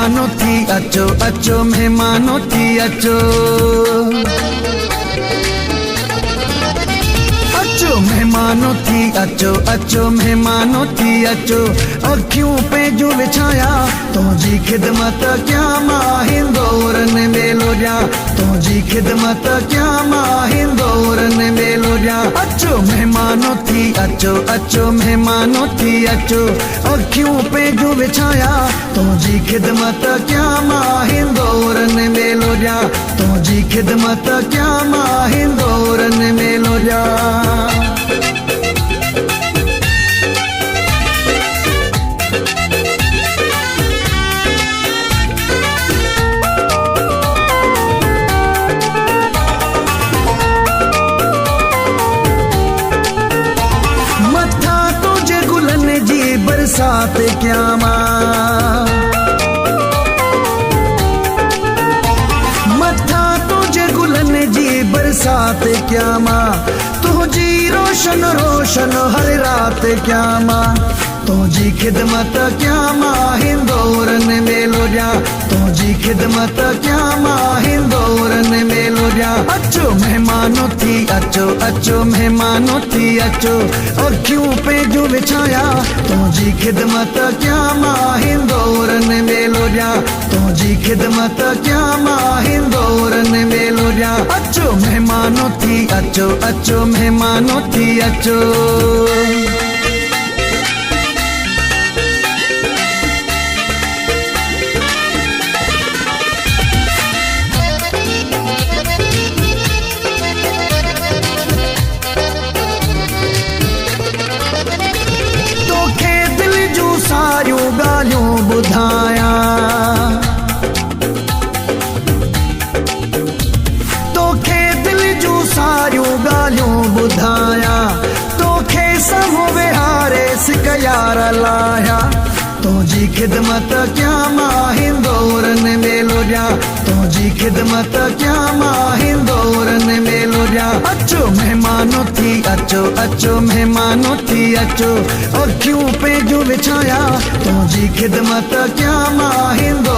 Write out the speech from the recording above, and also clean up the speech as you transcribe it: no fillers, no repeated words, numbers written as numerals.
मेहमानों थी अचो अचो मेहमानों थी अचो। अचो मेहमानों थी अचो अचो मेहमानों थी अचो। अखियूं पेजूं विछाया तुझी खिदमत क्या मां हिंदोरन मेलो जा। तुझी खिदमत क्या मां हिंदोरन मेलो जा। अचो मेहमानों थी अचो अचो मेहमानों थी अचो। अखियूं पेजूं विछाया तुझी खिदमत क्या मां हिंदोरन मेलो जा। तुझी खिदमत क्या मां हिंदोरन मेलो जा। बरसात क्या मां मथा तुझे गुलन जी बरसात क्या मां। तुझी रोशन रोशन हर रात क्या मां। तुझी खिदमत क्या मां हिंदोरन मेलो जा। तुझी खिदमत क्या मां हिंदोरन मेलो जा। अचो मेहमानों थी अचो अचो मेहमानों थी अचो। अखियूं पेजूं विछाया तुझी खिदमत क्या मां हिंदोरन मेलो जा। तुझी खिदमत क्या मां हिंदोरन मेलो जा। अचो मेहमानों थी अचो अचो मेहमानों थी अचो। सारियूं ॻाल्हियूं ॿुधाया तोखे दिल जूं सारियूं ॻाल्हियूं ॿुधाया। तोखे साम्हूं विहारे सिक यार लाया। तुझी खिदमत क्या मां हिंदोरन मेलो जा। तुझी खिदमत क्या मां हिंदोरन मेलो जा। अचो मेहमानों थी अचो अचो मेहमानों थी अचो। अखियूं पेजूं विछाया तुझी खिदमत क्या मां हिंदो